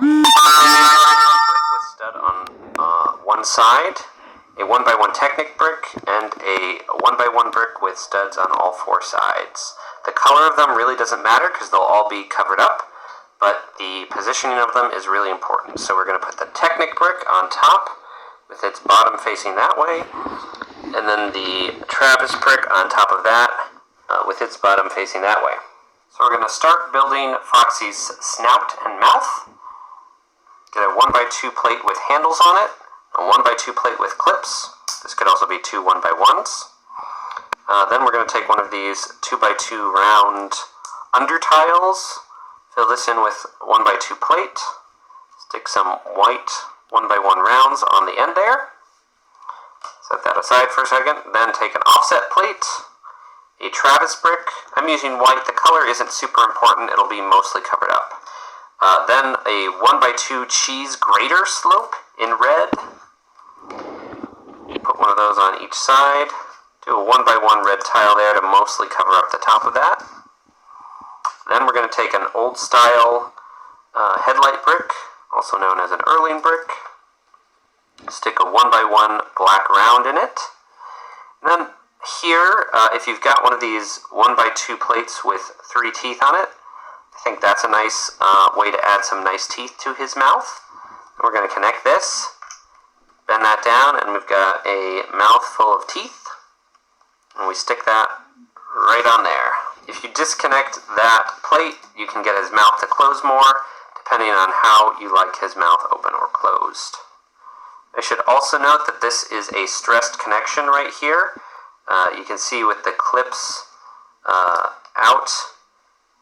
With stud on one side, a 1x1 Technic brick, and a 1x1 brick with studs on all four sides. The color of them really doesn't matter because they'll all be covered up, but the positioning of them is really important. So we're going to put the Technic brick on top with its bottom facing that way, and then the Travis brick on top of that with its bottom facing that way. So we're going to start building Foxy's snout and mouth. Get a 1x2 plate with handles on it, a 1x2 plate with clips. This could also be two 1x1s. Then we're going to take one of these 2x2 round under tiles, fill this in with 1x2 plate, stick some white 1x1 rounds on the end there. Set that aside for a second. Then take an offset plate, a Travis brick. I'm using white. The color isn't super important. It'll be mostly covered up. Then a 1x2 cheese grater slope in red. Put one of those on each side. Do a 1x1 red tile there to mostly cover up the top of that. Then we're going to take an old style headlight brick, also known as an Erling brick. Stick a 1x1 black round in it. And then here, if you've got one of these 1x2 plates with 3 teeth on it, I think that's a nice way to add some nice teeth to his mouth. And we're going to connect this, bend that down, and we've got a mouth full of teeth. And we stick that right on there. If you disconnect that plate, you can get his mouth to close more, depending on how you like his mouth open or closed. I should also note that this is a stressed connection right here. You can see with the clips out,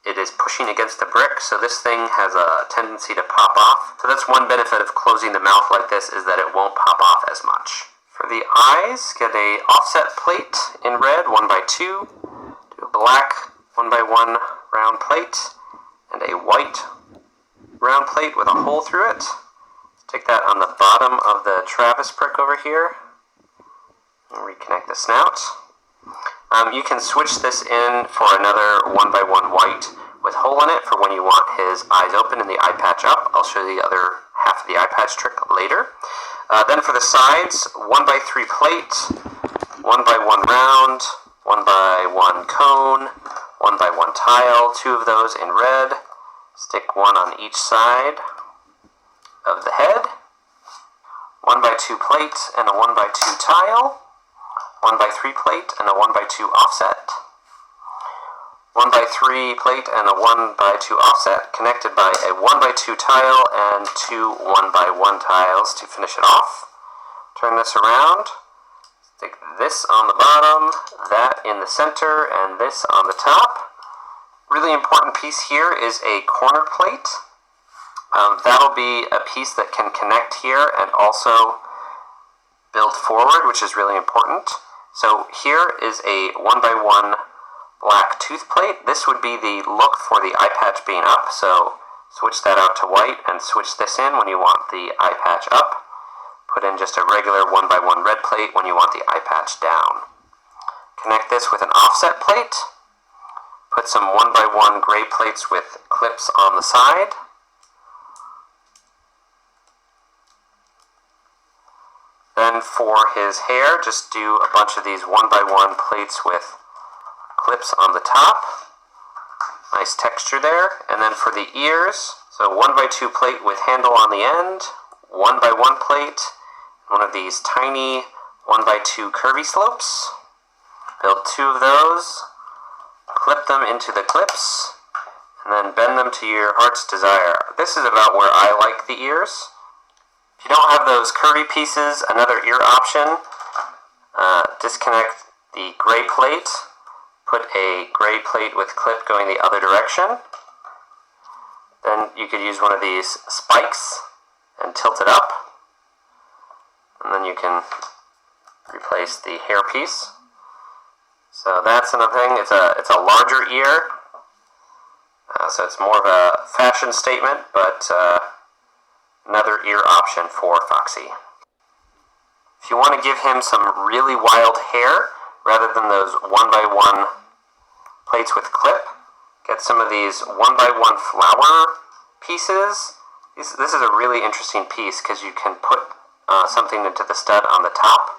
it is pushing against the brick, so this thing has a tendency to pop off. So that's one benefit of closing the mouth like this, is that it won't pop off as much. For the eyes, get a offset plate in red, 1x2, do a black 1x1 round plate, and a white round plate with a hole through it. Stick that on the bottom of the Travis brick over here, and reconnect the snout. You can switch this in for another 1x1 white with hole in it for when you want his eyes open and the eye patch up. I'll show you the other half of the eye patch trick later. Then for the sides, 1x3 plate, 1x1 round, 1x1 cone, 1x1 tile, 2 of those in red. Stick one on each side of the head. 1x2 plate and a 1x2 tile. 1x3 plate and a 1x2 offset. 1x3 plate and a 1x2 offset connected by a 1x2 tile and 2 1x1 tiles to finish it off. Turn this around. Stick this on the bottom, that in the center, and this on the top. Really important piece here is a corner plate. That'll be a piece that can connect here and also build forward, which is really important. So here is a 1x1 black tooth plate. This would be the look for the eye patch being up, so switch that out to white and switch this in when you want the eye patch up. Put in just a regular 1x1 red plate when you want the eye patch down. Connect this with an offset plate. Put some 1x1 gray plates with clips on the side. Then for his hair, just do a bunch of these 1x1 plates with clips on the top. Nice texture there. And then for the ears, so 1x2 plate with handle on the end, 1x1 plate, one of these tiny 1x2 curvy slopes. Build 2 of those, clip them into the clips, and then bend them to your heart's desire. This is about where I like the ears. If you don't have those curvy pieces, another ear option, disconnect the gray plate, put a gray plate with clip going the other direction. Then you could use one of these spikes and tilt it up. And then you can replace the hair piece. So that's another thing. It's a larger ear, so it's more of a fashion statement, but another ear option for Foxy. If you want to give him some really wild hair, rather than those 1x1 plates with clip, get some of these 1x1 flower pieces, This is a really interesting piece because you can put something into the stud on the top,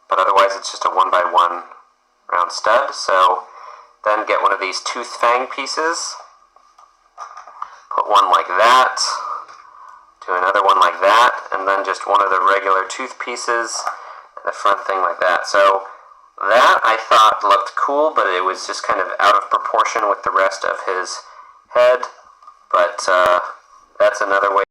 but otherwise it's just a 1x1 round stud. So then get one of these tooth fang pieces, put one like that, do another one like that, and then just one of the regular tooth pieces, and the front thing like that. So that I thought looked cool, but it was just kind of out of proportion with the rest of his head. But that's another way